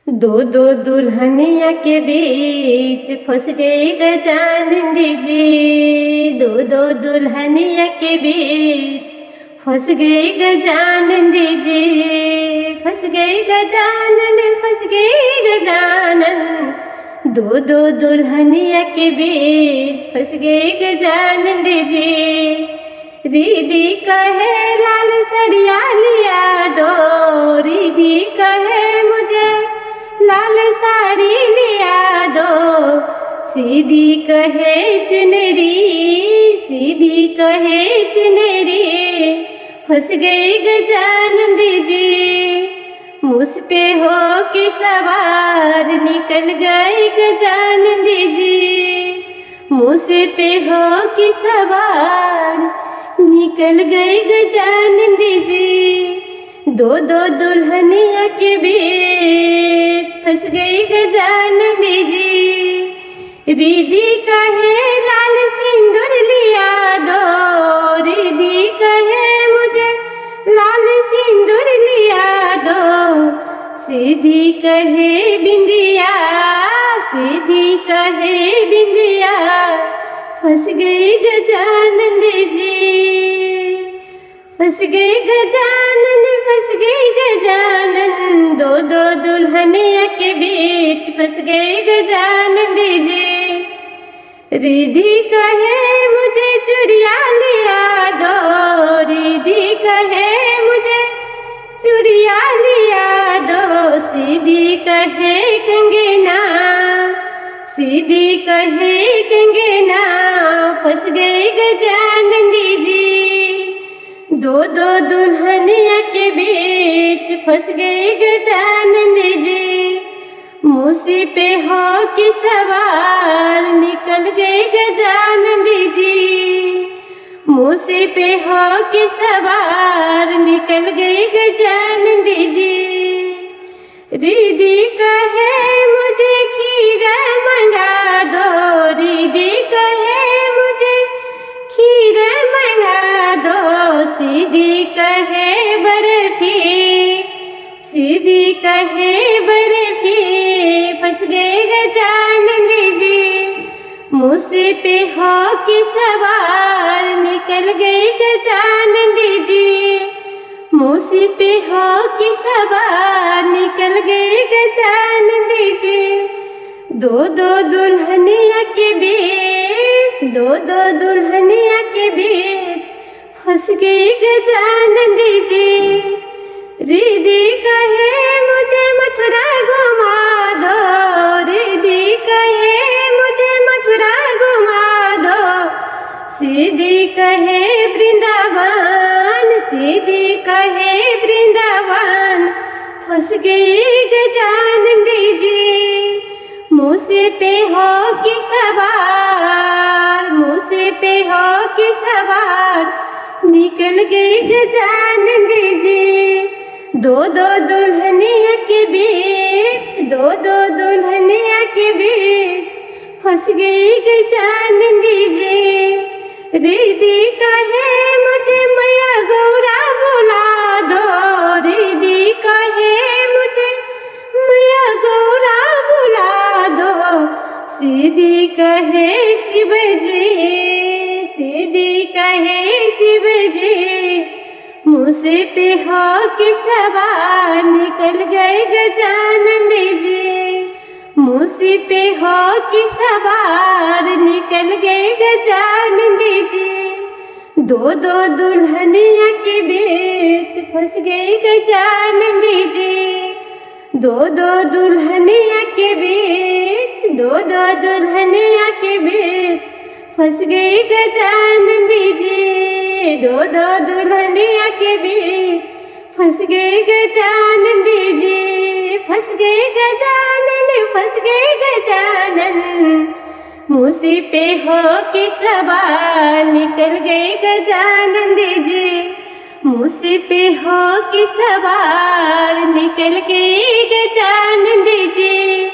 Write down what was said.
दो दो दुल्हनिया के बीच फंस गई गजानन जी। दो दो दुल्हनिया के बीच फंस गई गजानन जी। फंस गई गजानन, फंस गई गजानन। दो दो दुल्हनिया के बीच फंस गई गजानन जी। रिधि कहे लाल सरिया लिया दो, रिधि कहे मुझे लाल साड़ी लिया दो। सीधी कहे चुनरी, सीधी कहे चुनरी। फंस गई गजानन जी, मुझ पे हो के सवार निकल गए गजानन जी। मुझ पे हो के सवार निकल गए गजानन जी। दो दो दुल्हनिया के बीच फंस गई गजानन जी। रिधि कहे लाल सिंदूर लिया दो, रिधि कहे मुझे लाल सिंदूर लिया दो। सीधी कहे बिंदिया, सीधी कहे बिंदिया। फंस गई गजानन जी, फंस गई गजानन, फंस गई गजानन। दो दो दुल्हनिया के बीच फंस गई गजानन जी। रिधि कहे मुझे चूड़िया लिया दो, रिधि कहे मुझे चूड़िया लिया दो। सीधी कहे कंगना, सीधी कहे कंगना। फंस गई गजानन जी, दो दो दुल्हनिया के बीच फंस गई गजानन जी। मुझ पे हो के सवार निकल गए गजानन जी। मुझ पे हो के सवार निकल गए गजानन जी। रिधि कहे मुझे खीर मंगा दो, रिधि कहे मुझे खीर मंगा दो। सीधी कहे बर्फी, सीधी कहे बर्फी। फंस गए गजानन जी, मुझ पे हो के सवार निकल गए गजानन जी। मुझ पे हो के सवार निकल गए गजानन जी। दो दो दुल्हनिया के बीच, दो दो दुल्हनिया के बीच फंस गई गजानन जी। रिधि कहे मुझे मथुरा घुमा दो, रिधि कहे मुझे मथुरा घुमा दो। सीधी कहे वृंदावन, सीधी कहे वृंदावन। फंस गई गजानन जी, मुझ पे हो के सवार, मुझ पे हो के सवार निकल गई गजानन जी। दो दो दुल्हनिया के बीच, दो दो दुल्हनिया के बीच फंस गई गजानन जी। रिधि कहे मुझे मैया गौरा बुला दो, रिधि कहे मुझे मैया गौरा बुला दो। सीधी कहे शिव जी, सीधी कहे शिव जी। मुझ पे हो के सवार निकल गए गजानन जी। मुझ पे हो के सवार निकल गए गजानन जी। दो दो दुल्हनिया के बीच फंस गई गजानन जी। दो दो दुल्हनिया के बीच, दो दो दुल्हनिया के बीच फंस गई गजानन जी। दो दो दुल्हनिया के बीच फंस गई गजानन जी। फंस गई गजानन, फंस गई गजानन। मुझ पे हो के सवार निकल गए गजानन जी। मुझ पे हो के सवार निकल गए गजानन जी।